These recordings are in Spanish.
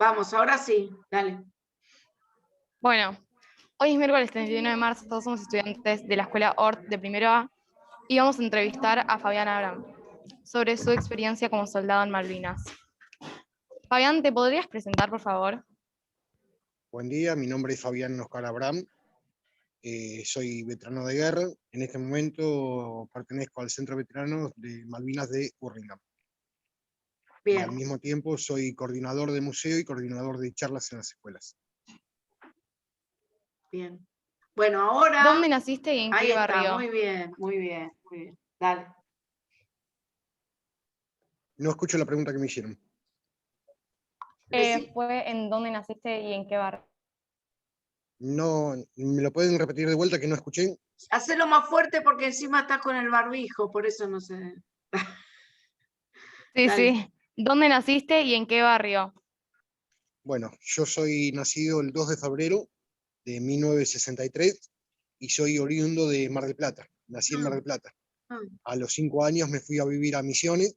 Vamos, ahora sí, dale. Bueno, hoy es miércoles 31 de marzo, todos somos estudiantes de la Escuela Ort de primero A y vamos a entrevistar a Fabián Abraham sobre su experiencia como soldado en Malvinas. Fabián, ¿te podrías presentar, por favor? Buen día, mi nombre es Fabián Oscar Abraham, soy veterano de guerra. En este momento pertenezco al Centro de Veteranos de Malvinas de Hurlingham. Y al Bien, mismo tiempo soy coordinador de museo y coordinador de charlas en las escuelas. bien. Bueno, ahora... ¿Dónde naciste y en Ahí qué está, barrio? muy bien, muy bien, muy bien. Dale. No escucho la pregunta que me hicieron. Fue en dónde naciste y en qué barrio. No, ¿me lo pueden repetir de vuelta que no escuché? Hacelo más fuerte porque encima estás con el barbijo, por eso no sé. Sí, Dale. sí. ¿Dónde naciste y en qué barrio? Bueno, yo soy nacido el 2 de febrero de 1963 y soy oriundo de Mar del Plata. Nací en Mar del Plata. A los 5 años me fui a vivir a Misiones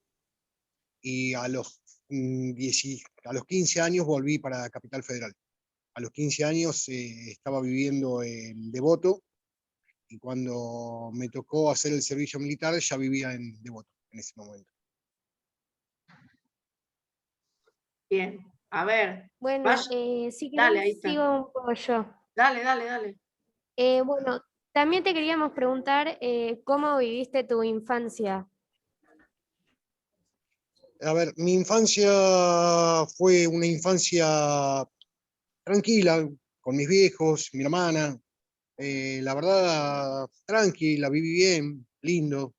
y a los 15 años volví para Capital Federal. A los 15 años estaba viviendo en Devoto y cuando me tocó hacer el servicio militar ya vivía en Devoto en ese momento. Bien, a ver. Bueno, Vaya. si Dale, ahí querés, está. sigo un poco yo. Dale, dale, dale. Bueno, también te queríamos preguntar cómo viviste tu infancia. A ver, mi infancia fue una infancia tranquila, con mis viejos, mi hermana. La verdad, tranquila, viví bien, lindo.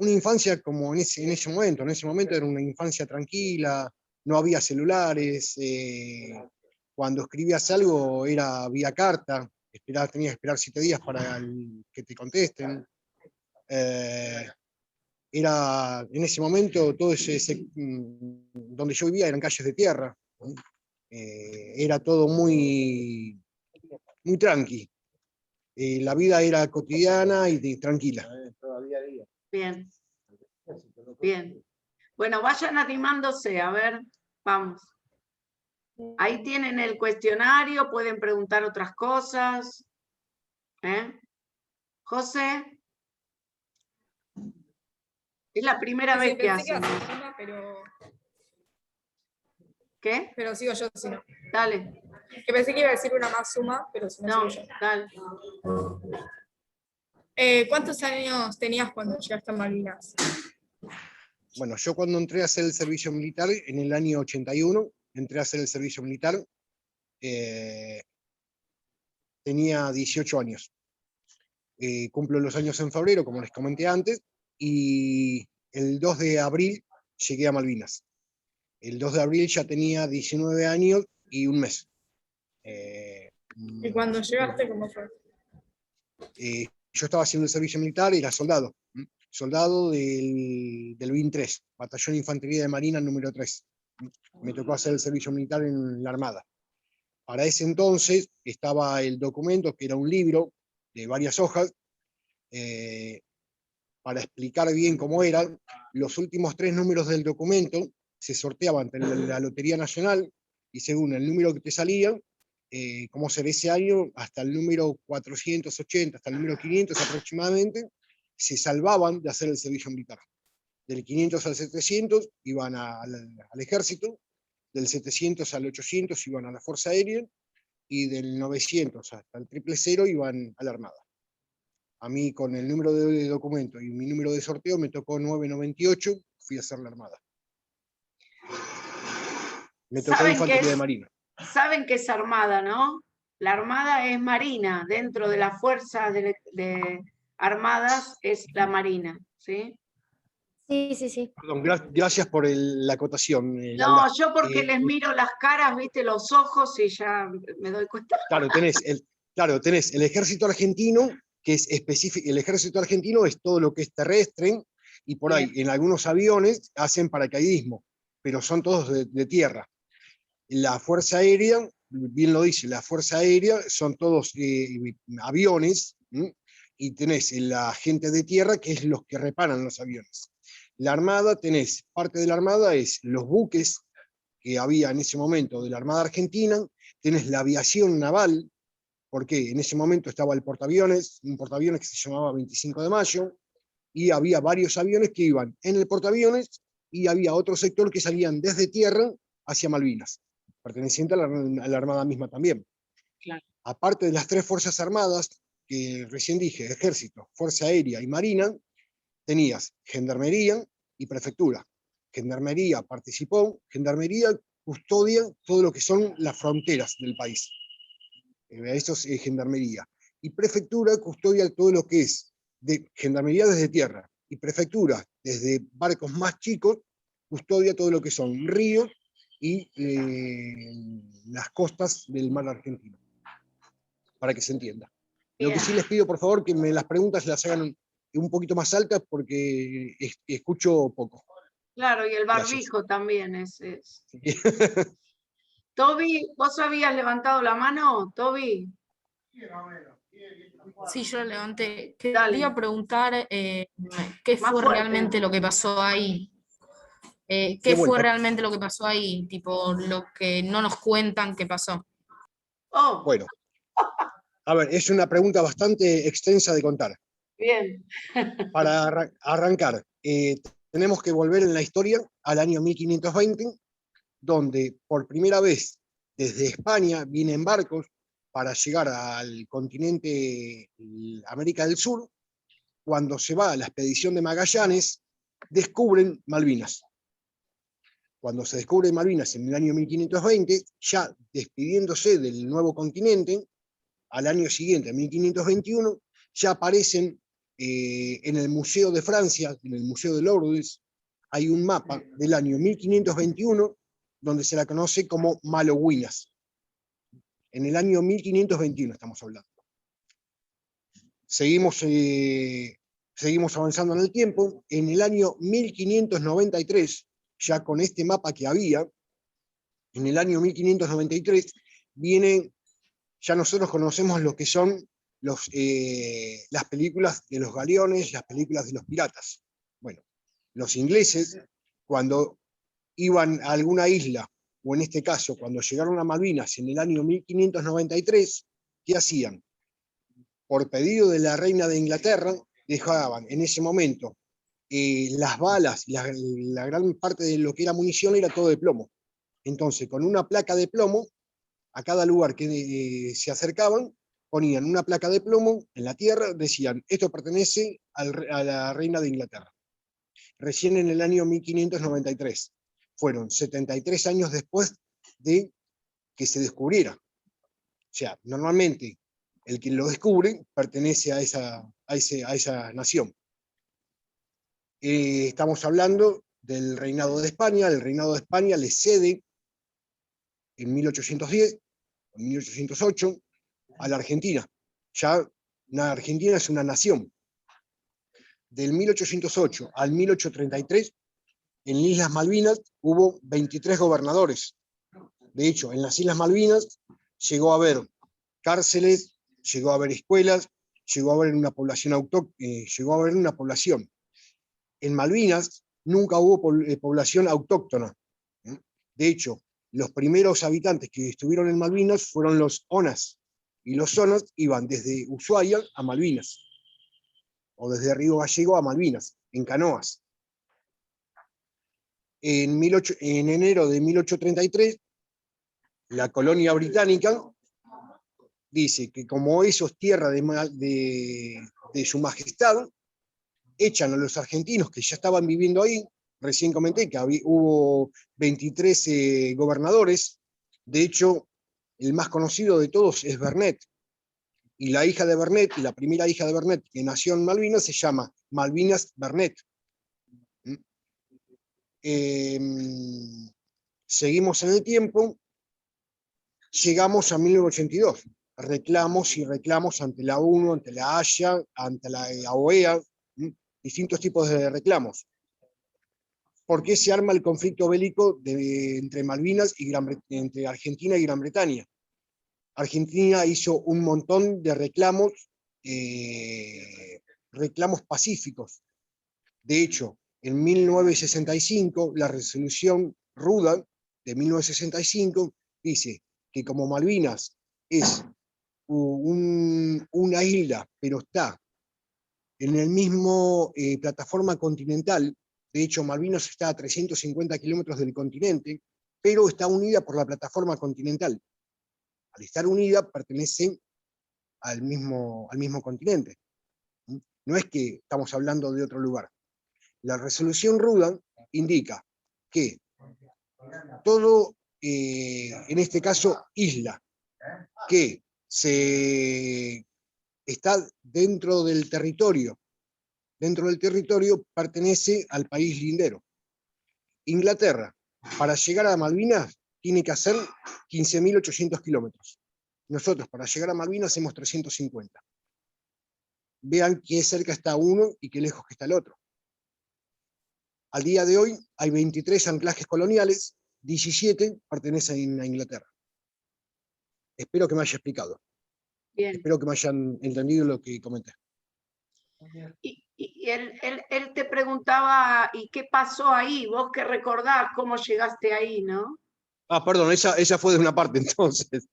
Una infancia como en ese momento era una infancia tranquila, no había celulares, cuando escribías algo era vía carta, tenías que esperar 7 días para que te contesten. Era en ese momento todo donde yo vivía eran calles de tierra, ¿no? Era todo muy, muy tranqui. La vida era cotidiana y tranquila. Bien, bien. Bueno, vayan animándose, a ver, vamos. Ahí tienen el cuestionario, pueden preguntar otras cosas. José. Es la primera vez que hacen. ¿Qué? Sigo yo, si no. Dale. Que pensé que iba a decir una más suma, pero si no, No, sigo yo. dale. ¿Cuántos años tenías cuando llegaste a Malvinas? Bueno, yo cuando entré a hacer el servicio militar, en el año 81, entré a hacer el servicio militar, tenía 18 años. Cumplo los años en febrero, como les comenté antes, y el 2 de abril llegué a Malvinas. El 2 de abril ya tenía 19 años y un mes. ¿Y cuando llegaste, cómo fue? Yo estaba haciendo el servicio militar, era soldado. Soldado del BIN 3, Batallón de Infantería de Marina número 3. Me tocó hacer el servicio militar en la Armada. Para ese entonces estaba el documento, que era un libro de varias hojas, para explicar bien cómo eran. Los últimos 3 números del documento se sorteaban entre la Lotería Nacional y según el número que te salía, como ser ese año, hasta el número 480, hasta el número 500 aproximadamente, se salvaban de hacer el servicio militar. Del 500 al 700 iban al ejército, del 700 al 800 iban a la Fuerza Aérea, y del 900 hasta el 000 iban a la Armada. A mí, con el número de documento y mi número de sorteo, me tocó 998, fui a hacer la Armada. Me tocó Infantería de Marina. Saben que es Armada, ¿no? La Armada es Marina, dentro de las fuerzas de Armadas es la Marina, ¿sí? Sí, sí, sí. Perdón, gracias por la acotación. No, Laura. yo porque les miro las caras, viste, los ojos y ya me doy cuenta. Claro, tenés el ejército argentino, que es específico. El ejército argentino es todo lo que es terrestre, y por ahí en algunos aviones hacen paracaidismo, pero son todos de tierra. La Fuerza Aérea, bien lo dice, la Fuerza Aérea son todos aviones, y tenés la gente de tierra, que es los que reparan los aviones. La Armada, parte de la Armada es los buques que había en ese momento de la Armada Argentina, tenés la aviación naval, porque en ese momento estaba el portaaviones, un portaaviones que se llamaba 25 de Mayo, y había varios aviones que iban en el portaaviones, y había otro sector que salían desde tierra hacia Malvinas, perteneciente a la Armada misma también. Claro. Aparte de las tres Fuerzas Armadas, que recién dije, Ejército, Fuerza Aérea y Marina, tenías Gendarmería y Prefectura. Gendarmería participó, Gendarmería custodia todo lo que son las fronteras del país. Eso es Gendarmería. Y Prefectura custodia todo lo que es de Gendarmería desde tierra, y Prefectura desde barcos más chicos custodia todo lo que son ríos y las costas del mar argentino, para que se entienda. Lo que sí les pido, por favor, que las preguntas las hagan un poquito más altas porque escucho poco. Claro, y el barbijo también es. Toby, ¿vos habías levantado la mano, Toby? Sí, yo lo levanté. Dale. Quería preguntar qué Más fue fuerte. realmente lo que pasó ahí. ¿Qué De fue vuelta. realmente lo que pasó ahí? Tipo, lo que no nos cuentan que pasó. Oh, Bueno, a ver, es una pregunta bastante extensa de contar. bien. Para arrancar, tenemos que volver en la historia al año 1520, donde por primera vez desde España vienen barcos para llegar al continente América del Sur. Cuando se va a la expedición de Magallanes, descubren Malvinas. Cuando se descubre Malvinas en el año 1520, ya despidiéndose del nuevo continente, al año siguiente, 1521, ya aparecen en el Museo de Francia, en el Museo de Lourdes, hay un mapa del año 1521 donde se la conoce como Malvinas. En el año 1521 estamos hablando. Seguimos avanzando en el tiempo. En el año 1593, ya con este mapa que había, en el año 1593, vienen, ya nosotros conocemos lo que son las películas de los galeones, las películas de los piratas. Bueno, los ingleses, cuando iban a alguna isla, o en este caso, cuando llegaron a Malvinas en el año 1593, ¿qué hacían? Por pedido de la reina de Inglaterra, dejaban en ese momento las balas, la gran parte de lo que era munición era todo de plomo. Entonces, con una placa de plomo, a cada lugar que se acercaban, ponían una placa de plomo en la tierra, decían, esto pertenece a la reina de Inglaterra. Recién en el año 1593. Fueron 73 años después de que se descubriera. O sea, normalmente el que lo descubre pertenece a esa nación. Estamos hablando del reinado de España. El reinado de España le cede en 1810, en 1808, a la Argentina. Ya la Argentina es una nación. Del 1808 al 1833, en Islas Malvinas hubo 23 gobernadores. De hecho, en las Islas Malvinas llegó a haber cárceles, llegó a haber escuelas, llegó a haber una población. En Malvinas nunca hubo población autóctona. De hecho, los primeros habitantes que estuvieron en Malvinas fueron los onas, y los onas iban desde Ushuaia a Malvinas, o desde Río Gallego a Malvinas, en canoas. En enero de 1833, la colonia británica dice que como eso es tierra de su majestad, echan a los argentinos que ya estaban viviendo ahí. Recién comenté que hubo 23 gobernadores. De hecho, el más conocido de todos es Vernet. Y la hija de Vernet, la primera hija de Vernet que nació en Malvinas, se llama Malvinas Vernet. Seguimos en el tiempo, llegamos a 1982. Reclamos y reclamos ante la ONU, ante la Haya, ante la OEA, distintos tipos de reclamos. ¿Por qué se arma el conflicto bélico entre Malvinas y entre Argentina y Gran Bretaña? Argentina hizo un montón de reclamos pacíficos. De hecho, en 1965, la resolución Ruda de 1965 dice que como Malvinas es una isla, pero está en el mismo plataforma continental, de hecho Malvinas está a 350 kilómetros del continente, pero está unida por la plataforma continental. Al estar unida pertenece al mismo continente. No es que estamos hablando de otro lugar. La resolución Ruda indica que todo, en este caso, isla, que está dentro del territorio pertenece al país lindero. Inglaterra, para llegar a Malvinas, tiene que hacer 15.800 kilómetros. Nosotros, para llegar a Malvinas, hacemos 350. Vean qué cerca está uno y qué lejos que está el otro. Al día de hoy hay 23 anclajes coloniales, 17 pertenecen a Inglaterra. Espero que me haya explicado. Bien. Espero que me hayan entendido lo que comenté. Y él te preguntaba, ¿y qué pasó ahí? Vos que recordás cómo llegaste ahí, ¿no? Ah, perdón, esa fue de una parte entonces.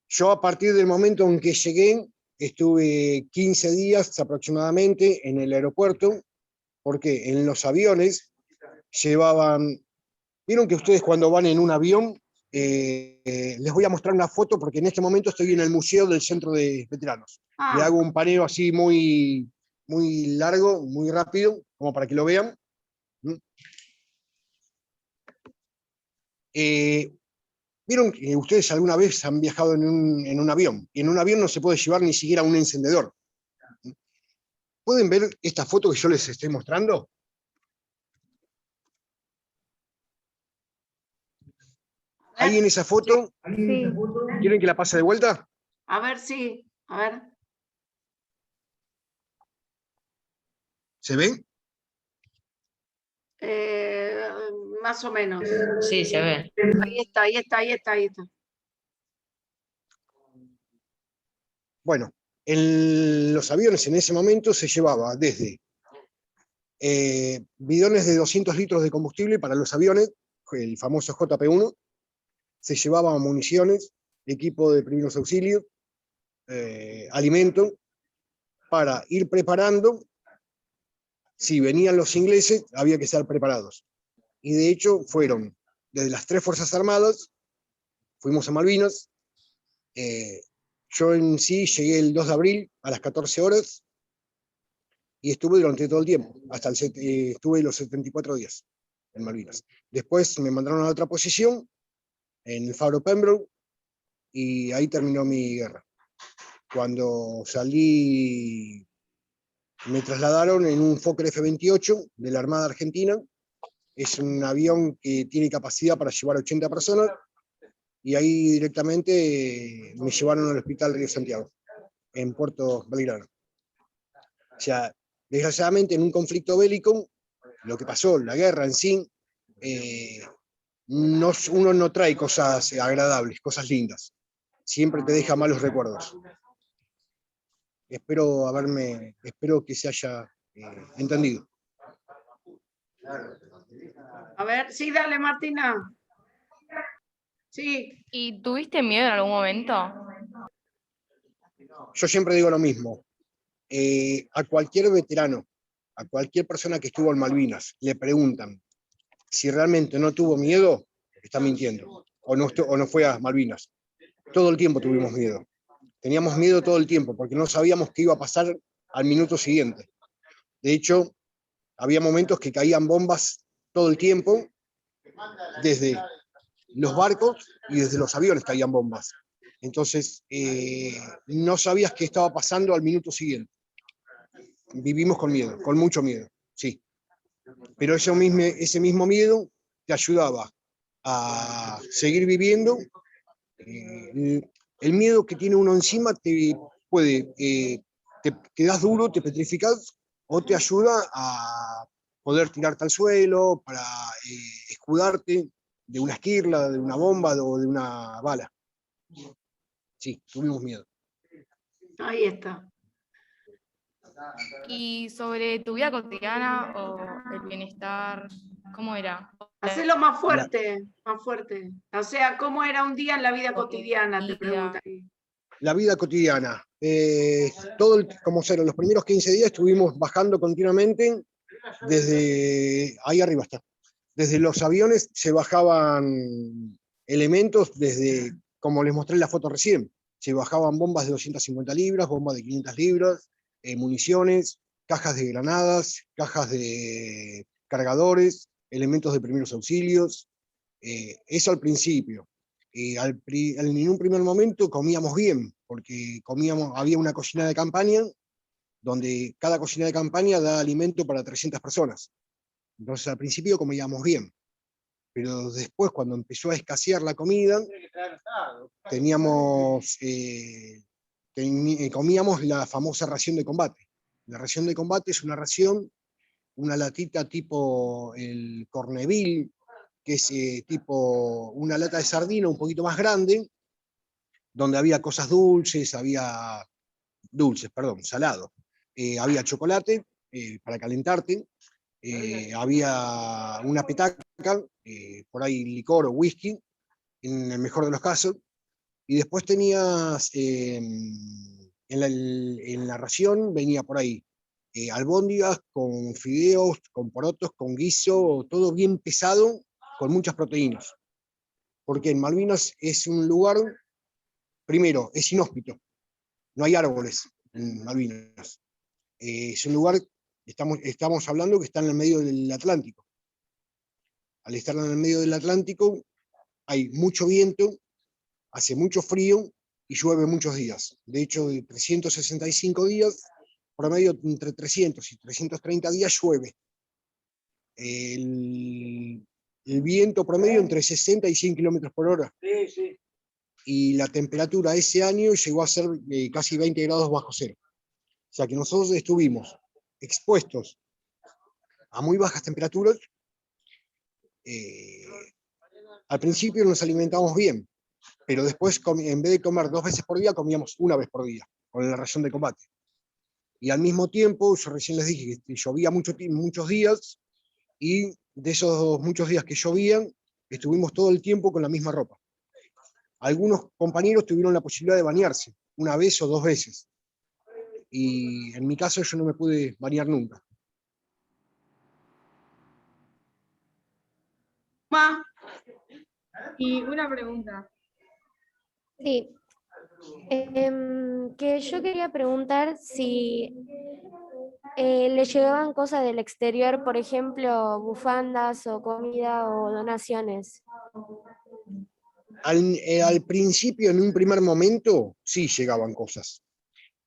Yo a partir del momento en que llegué, estuve 15 días aproximadamente en el aeropuerto, porque en los aviones llevaban... Vieron que ustedes cuando van en un avión, les voy a mostrar una foto porque en este momento estoy en el Museo del Centro de Veteranos. Le hago un paneo así muy largo, muy rápido, como para que lo vean. Vieron que ustedes alguna vez han viajado en un avión, y en un avión no se puede llevar ni siquiera un encendedor. ¿Pueden ver esta foto que yo les estoy mostrando? Ahí en esa foto, Sí. ¿quieren que la pase de vuelta? A ver, sí, a ver. ¿Se ve? Más o menos. Sí, se ve. Ahí está. Bueno, en los aviones en ese momento se llevaba desde bidones de 200 litros de combustible para los aviones, el famoso JP-1, se llevaban municiones, equipo de primeros auxilios, alimento, para ir preparando. Si venían los ingleses, había que estar preparados. Y de hecho fueron desde las 3 Fuerzas Armadas, fuimos a Malvinas. Yo en sí llegué el 2 de abril a las 14 horas y estuve durante todo el tiempo, estuve los 74 días en Malvinas. Después me mandaron a otra posición, en el Faro Pembroke, y ahí terminó mi guerra. Cuando salí, me trasladaron en un Fokker F-28 de la Armada Argentina. Es un avión que tiene capacidad para llevar 80 personas, y ahí directamente me llevaron al Hospital Río Santiago, en Puerto Belgrano. O sea, desgraciadamente en un conflicto bélico, lo que pasó, la guerra en sí, uno no trae cosas agradables, cosas lindas. Siempre te deja malos recuerdos. Espero que se haya entendido. A ver, sí, dale, Martina. Sí. ¿Y tuviste miedo en algún momento? Yo siempre digo lo mismo. A cualquier veterano, a cualquier persona que estuvo en Malvinas, le preguntan si realmente no tuvo miedo, está mintiendo, o no fue a Malvinas. Todo el tiempo tuvimos miedo. Teníamos miedo todo el tiempo, porque no sabíamos qué iba a pasar al minuto siguiente. De hecho, había momentos que caían bombas todo el tiempo, desde los barcos y desde los aviones caían bombas. Entonces, no sabías qué estaba pasando al minuto siguiente. Vivimos con miedo, con mucho miedo, sí. Pero ese mismo miedo te ayudaba a seguir viviendo. El miedo que tiene uno encima te quedas duro, te petrificas, o te ayuda a poder tirarte al suelo para escudarte de una esquirla, de una bomba o de una bala. Sí, tuvimos miedo. Ahí está. ¿Y sobre tu vida cotidiana o el bienestar, cómo era? Hacelo más fuerte, más fuerte. O sea, ¿cómo era un día en la vida cotidiana? Te preguntan. La vida cotidiana. Como será, los primeros 15 días estuvimos bajando continuamente desde ahí arriba está. Desde los aviones se bajaban elementos desde, como les mostré en la foto recién, se bajaban bombas de 250 libras, bombas de 500 libras, municiones, cajas de granadas, cajas de cargadores, elementos de primeros auxilios, eso al principio. En un primer momento comíamos bien, porque había una cocina de campaña, donde cada cocina de campaña da alimento para 300 personas. Entonces al principio comíamos bien, pero después cuando empezó a escasear la comida, comíamos la famosa ración de combate. La ración de combate es una ración, una latita tipo el Corneville, que es tipo una lata de sardina un poquito más grande, donde había cosas salado. Había chocolate para calentarte, había una petaca, por ahí licor o whisky, en el mejor de los casos, y después tenías, en la ración venía por ahí albóndigas con fideos, con porotos, con guiso, todo bien pesado, con muchas proteínas. Porque en Malvinas es un lugar, primero, es inhóspito, no hay árboles en Malvinas. Es un lugar, estamos hablando que está en el medio del Atlántico. Al estar en el medio del Atlántico hay mucho viento, hace mucho frío y llueve muchos días. De hecho, de 365 días, promedio entre 300 y 330 días llueve. El viento promedio entre 60 y 100 kilómetros por hora. Y la temperatura ese año llegó a ser casi 20 grados bajo cero. O sea que nosotros estuvimos expuestos a muy bajas temperaturas. Al principio nos alimentábamos bien, pero después, en vez de comer 2 veces por día, comíamos 1 vez por día, con la ración de combate. Y al mismo tiempo, yo recién les dije que llovía muchos días, y de esos muchos días que llovían, estuvimos todo el tiempo con la misma ropa. Algunos compañeros tuvieron la posibilidad de bañarse 1 vez o 2 veces. Y en mi caso yo no me pude bañar nunca. Ma, Y una pregunta. Sí. Que yo quería preguntar si le llegaban cosas del exterior, por ejemplo, bufandas o comida o donaciones. Al principio, en un primer momento, sí llegaban cosas.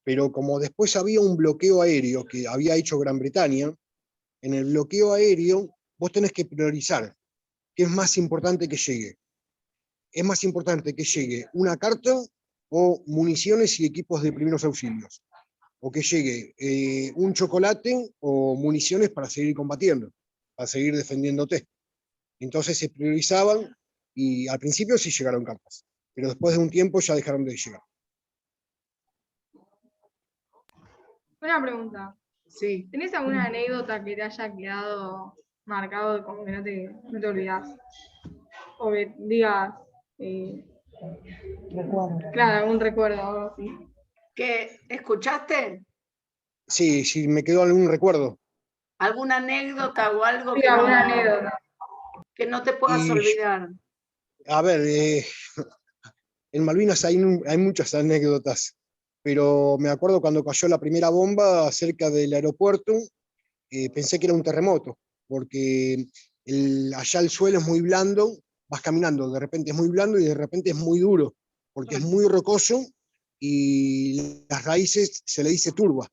Pero como después había un bloqueo aéreo que había hecho Gran Bretaña, en el bloqueo aéreo vos tenés que priorizar qué es más importante que llegue. Es más importante que llegue una carta o municiones y equipos de primeros auxilios, o que llegue un chocolate o municiones para seguir combatiendo, para seguir defendiéndote. Entonces se priorizaban, y al principio sí llegaron cartas, pero después de un tiempo ya dejaron de llegar. Una pregunta. sí. ¿Tenés alguna anécdota que te haya quedado marcado como que no te olvidás? O que digas, claro, algún recuerdo o algo así. ¿Qué, escuchaste? Sí, sí, me quedó algún recuerdo. ¿Alguna anécdota o algo Sí, alguna anécdota. que no te puedas Y, olvidar? a ver, en Malvinas hay muchas anécdotas, pero me acuerdo cuando cayó la primera bomba cerca del aeropuerto, pensé que era un terremoto, porque allá el suelo es muy blando, vas caminando, de repente es muy blando y de repente es muy duro, porque es muy rocoso y las raíces se le dice turba.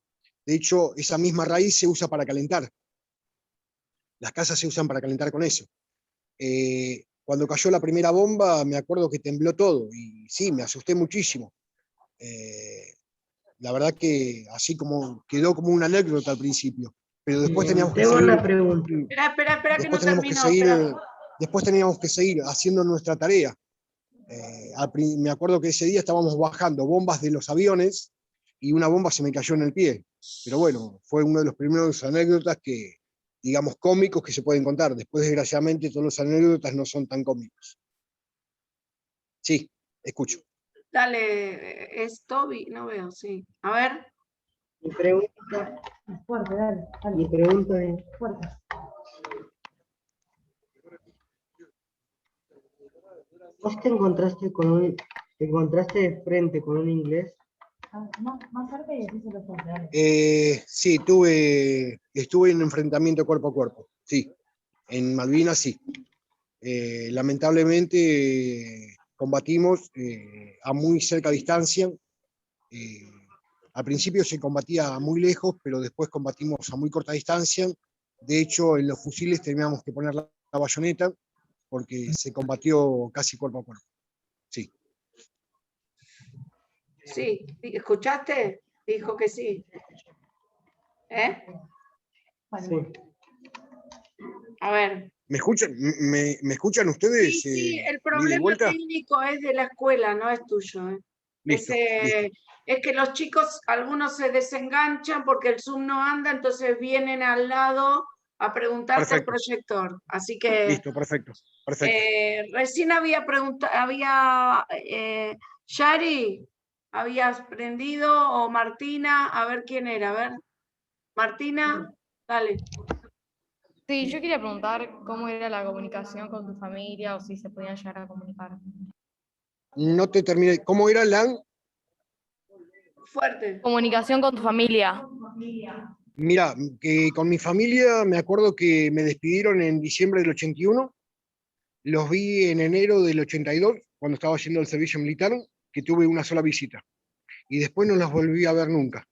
De hecho, esa misma raíz se usa para calentar. Las casas se usan para calentar con eso. Cuando cayó la primera bomba, me acuerdo que tembló todo, y sí, me asusté muchísimo. La verdad que así como quedó como una anécdota al principio, pero después teníamos que Tengo seguir, una pregunta. Espera, que no después teníamos que terminó. seguir, Espera. después teníamos que seguir haciendo nuestra tarea. Me acuerdo que ese día estábamos bajando bombas de los aviones y una bomba se me cayó en el pie. Pero bueno, fue uno de los primeros anécdotas que digamos, cómicos que se pueden contar. Después, desgraciadamente, todas las anécdotas no son tan cómicos. Sí, escucho. Dale, es Toby, no veo, sí. A ver, Mi pregunta, Fuerte, dale, dale. mi pregunta es, Fuerte. ¿vos te encontraste de frente con un inglés? Más fuerte y decíselo fuerte, dale. Sí, estuve en enfrentamiento cuerpo a cuerpo, sí. En Malvinas, sí. Lamentablemente combatimos a muy cerca distancia. Al principio se combatía muy lejos, pero después combatimos a muy corta distancia. De hecho, en los fusiles teníamos que poner la bayoneta porque se combatió casi cuerpo a cuerpo. Sí. sí, ¿escuchaste? Dijo que sí. ¿Eh? Vale, Sí. A ver. ¿Me escuchan? ¿Me escuchan ustedes? Sí, sí, el ¿Ida y problema vuelta? técnico es de la escuela, no es tuyo. Listo, listo. Es que los chicos, algunos se desenganchan porque el Zoom no anda, entonces vienen al lado a preguntarte al Perfecto. proyector. Así que Listo, perfecto. Perfecto. recién había preguntado, Yari, ¿habías prendido? O Martina, a ver quién era, a ver. Martina, dale. Sí, yo quería preguntar cómo era la comunicación con tu familia o si se podían llegar a comunicar. No te terminé. ¿Cómo era la? Fuerte. Comunicación con tu familia. Mira, que con mi familia me acuerdo que me despidieron en diciembre del 81, los vi en enero del 82, cuando estaba haciendo el servicio militar, que tuve una sola visita. Y después no los volví a ver nunca.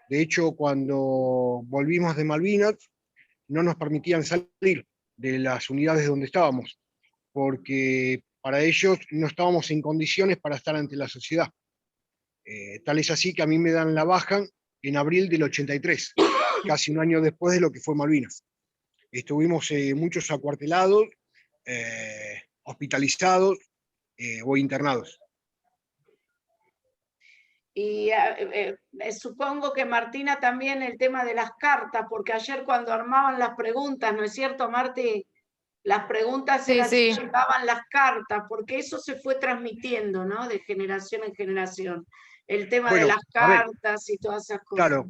De hecho, cuando volvimos de Malvinas, no nos permitían salir de las unidades donde estábamos, porque para ellos no estábamos en condiciones para estar ante la sociedad. Tal es así que a mí me dan la baja en abril del 83, casi un año después de lo que fue Malvinas. Estuvimos muchos acuartelados, hospitalizados o internados. Y supongo que Martina también el tema de las cartas, porque ayer cuando armaban las preguntas, ¿no es cierto, Marti? Las preguntas se Sí, las sí. llevaban las cartas, porque eso se fue transmitiendo, ¿no? De generación en generación. El tema de Bueno, las a ver, cartas y todas esas cosas. claro.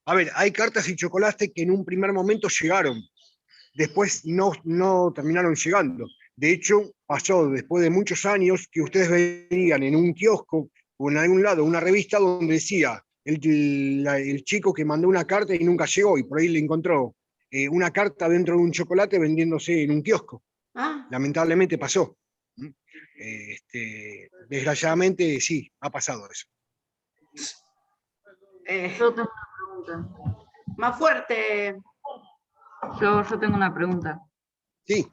A ver, hay cartas y chocolate que en un primer momento llegaron, después no terminaron llegando. De hecho, pasó después de muchos años que ustedes veían en un kiosco o en algún lado una revista donde decía el chico que mandó una carta y nunca llegó, y por ahí le encontró una carta dentro de un chocolate vendiéndose en un kiosco. Ah, Lamentablemente pasó. Desgraciadamente sí, ha pasado eso. Yo tengo una pregunta. más fuerte. Yo tengo una pregunta. Sí,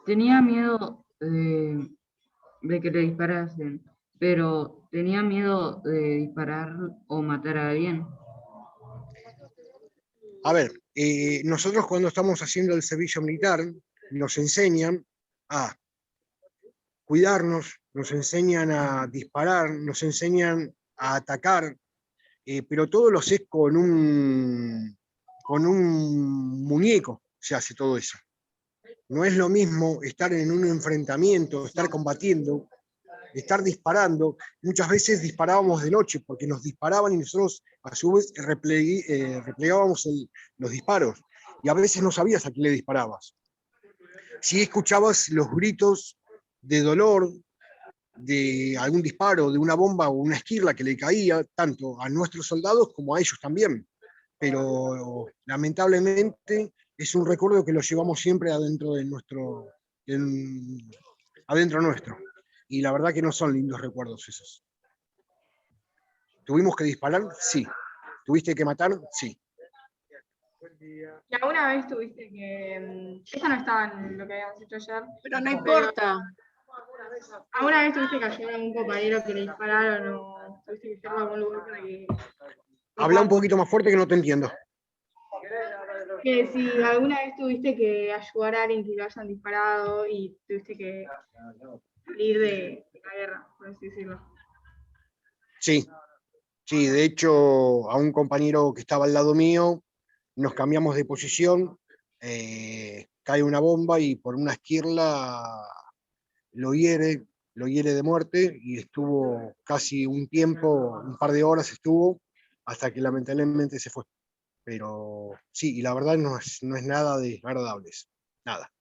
Tenía miedo de que le disparasen, pero tenía miedo de disparar o matar a alguien. a ver, nosotros cuando estamos haciendo el servicio militar nos enseñan a cuidarnos, nos enseñan a disparar, nos enseñan a atacar, pero todo lo haces con un muñeco, se hace todo eso. No es lo mismo estar en un enfrentamiento, estar combatiendo, estar disparando. Muchas veces disparábamos de noche porque nos disparaban y nosotros a su vez replegábamos los disparos. Y a veces no sabías a quién le disparabas. Sí escuchabas los gritos de dolor, de algún disparo, de una bomba o una esquirla que le caía tanto a nuestros soldados como a ellos también. Pero lamentablemente es un recuerdo que lo llevamos siempre adentro de adentro nuestro. Y la verdad que no son lindos recuerdos esos. ¿Tuvimos que disparar? Sí. ¿Tuviste que matar? Sí. ¿Y alguna vez tuviste que... Esa no estaba en lo que habíamos hecho ayer. Pero no importa. ¿Alguna vez tuviste que ayudar a un compañero que le dispararon o tuviste que hacerlo a algún lugar para que... Habla un poquito más fuerte que no te entiendo. Que si alguna vez tuviste que ayudar a alguien que lo hayan disparado y tuviste que salir de la guerra, por así decirlo. Sí. Sí, de hecho, a un compañero que estaba al lado mío, nos cambiamos de posición, cae una bomba y por una esquirla lo hiere, lo hiere de muerte y estuvo casi un tiempo, un par de horas estuvo, hasta que lamentablemente se fue. Pero sí, y la verdad no es nada de agradables, nada.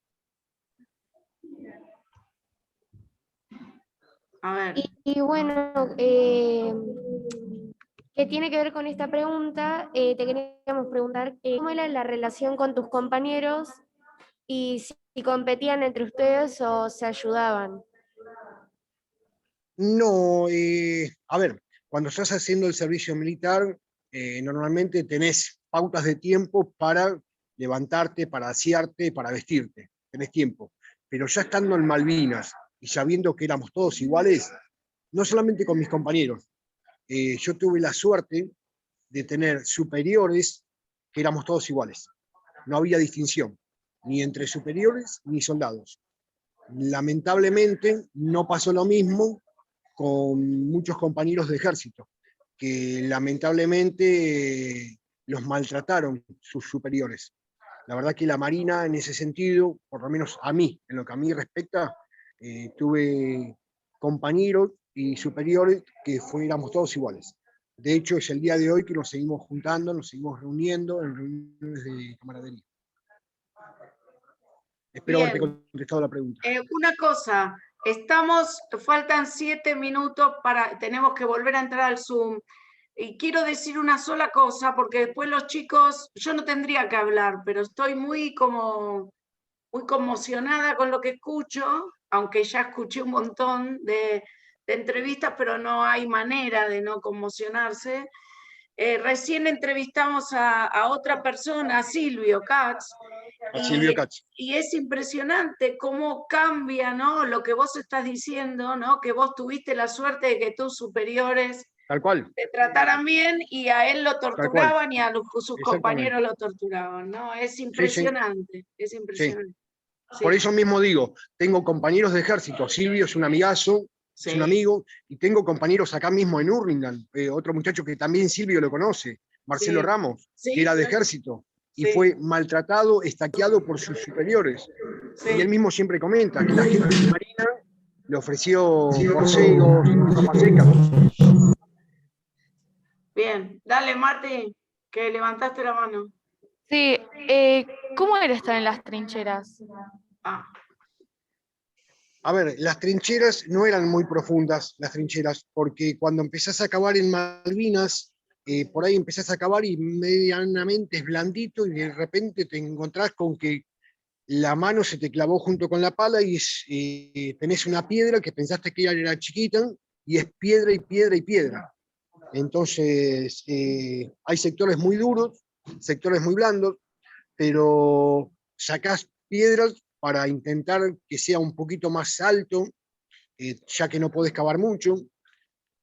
A ver. Y bueno, que tiene que ver con esta pregunta, te queríamos preguntar cómo era la relación con tus compañeros y si competían entre ustedes o se ayudaban. No, a ver, cuando estás haciendo el servicio militar, normalmente tenés pautas de tiempo para levantarte, para asearte, para vestirte, tenés tiempo. Pero ya estando en Malvinas y sabiendo que éramos todos iguales, no solamente con mis compañeros, yo tuve la suerte de tener superiores que éramos todos iguales. No había distinción, ni entre superiores ni soldados. Lamentablemente no pasó lo mismo con muchos compañeros de ejército, que lamentablemente los maltrataron sus superiores. La verdad que la Marina en ese sentido, por lo menos a mí, en lo que a mí respecta, tuve compañeros y superiores que éramos todos iguales. De hecho, es el día de hoy que nos seguimos juntando, nos seguimos reuniendo en reuniones de camaradería. Espero Bien. haberte contestado la pregunta. Una cosa, faltan 7 minutos tenemos que volver a entrar al Zoom. Y quiero decir una sola cosa, porque después los chicos, yo no tendría que hablar, pero estoy muy conmocionada con lo que escucho, aunque ya escuché un montón de entrevistas, pero no hay manera de no conmocionarse. Recién entrevistamos a otra persona, a Silvio Katz, Silvio Katz. y es impresionante cómo cambia, ¿no?, lo que vos estás diciendo, ¿no?, que vos tuviste la suerte de que tus superiores Tal cual. te trataran bien y a él lo torturaban y a sus compañeros lo torturaban, ¿no? Es impresionante, es impresionante. Sí. Por eso mismo digo, tengo compañeros de ejército, Silvio es un amigazo, Sí. es un amigo, y tengo compañeros acá mismo en Hurlingham, otro muchacho que también Silvio lo conoce, Marcelo Sí. Ramos, Sí, que era de sí. eiército, y Sí. fue maltratado, estaqueado por sus superiores. Sí. Y él mismo siempre comenta que la gente de Marina le ofreció borcegos, ropa seca. Bien, dale Marti, que levantaste la mano. Sí, ¿cómo era estar en las trincheras? Ah, A ver, las trincheras no eran muy profundas, las trincheras, porque cuando empezás a cavar en Malvinas, por ahí empezás a cavar y medianamente es blandito y de repente te encontrás con que la mano se te clavó junto con la pala y tenés una piedra que pensaste que era chiquita y es piedra y piedra y piedra. Entonces, hay sectores muy duros, sectores muy blandos, pero sacás piedras para intentar que sea un poquito más alto, ya que no podés cavar mucho,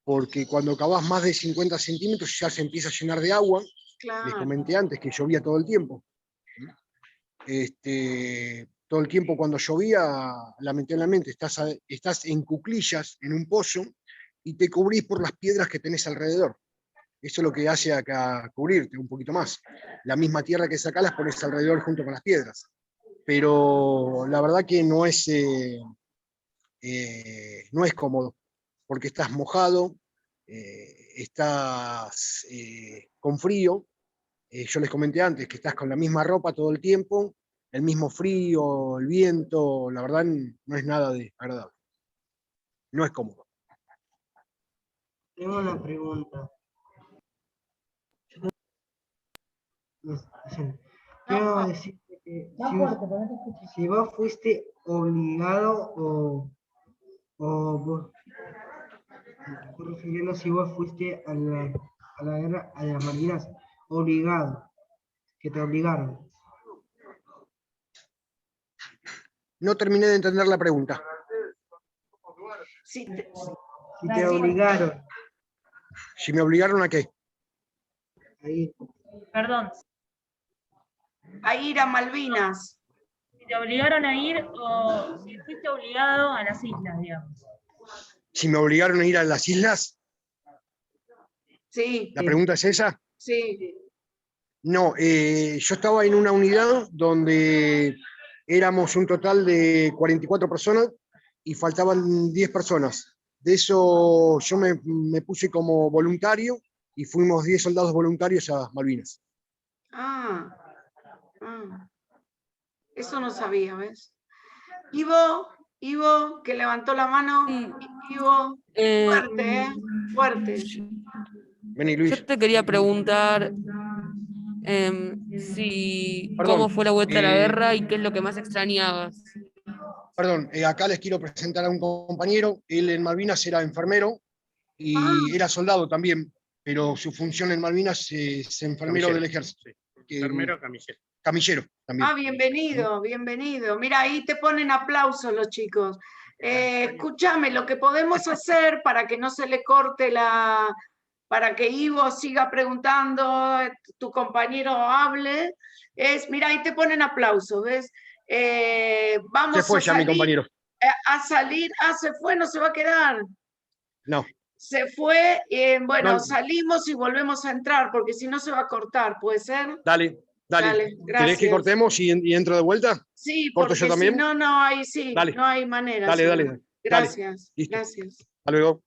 porque cuando cavás más de 50 centímetros ya se empieza a llenar de agua. claro. Les comenté antes que llovía todo el tiempo. Todo el tiempo cuando llovía, lamentablemente, estás en cuclillas, en un pozo, y te cubrís por las piedras que tenés alrededor. Eso es lo que hace acá cubrirte un poquito más. La misma tierra que sacás las pones alrededor junto con las piedras. Pero la verdad que no es cómodo, porque estás mojado, estás con frío. Yo les comenté antes que estás con la misma ropa todo el tiempo, el mismo frío, el viento, la verdad no es nada de agradable. No es cómodo. Tengo una pregunta. Quiero decirte que Más fuerte, porque no te escucho. si vos fuiste obligado o vos, refiriendo si vos fuiste a la guerra, a las Malvinas, obligado, que te obligaron. No terminé de entender la pregunta. Sí, Si te obligaron Si me obligaron a qué. a ir. Perdón, a ir a Malvinas. si te obligaron a ir o si fuiste obligado a las islas, digamos. Si me obligaron a ir a las islas. Sí, ¿La pregunta es esa? sí. No, yo estaba en una unidad donde éramos un total de 44 personas y faltaban 10 personas. De eso yo me puse como voluntario y fuimos 10 soldados voluntarios a Malvinas. Ah, eso no sabía, ¿ves? Ivo, que levantó la mano. Sí. Ivo, fuerte, ¿eh? Fuerte. Vení, Luis. Yo te quería preguntar Perdón, cómo fue la vuelta a la guerra y qué es lo que más extrañabas. Perdón, acá les quiero presentar a un compañero. Él en Malvinas era enfermero y era soldado también, pero su función en Malvinas es enfermero Camillero. del ejército. Enfermero, camillero. Camillero también. Ah, bienvenido, bienvenido. Mira, ahí te ponen aplausos los chicos. Escúchame, lo que podemos hacer para que no se le corte para que Ivo siga preguntando, tu compañero hable, mira, ahí te ponen aplausos, ¿ves? Vamos Se fue a ya mi salir, compañero. a salir, se fue, no se va a quedar. No. Se fue, bueno, No. salimos y volvemos a entrar, porque si no se va a cortar, ¿puede ser? Dale. Dale, ¿Querés gracias. que cortemos y entro de vuelta? Sí, ¿Corto porque yo también? si no, no hay, sí, Dale. no hay manera. Dale, sí. dale. Gracias, Listo. gracias. Hasta luego.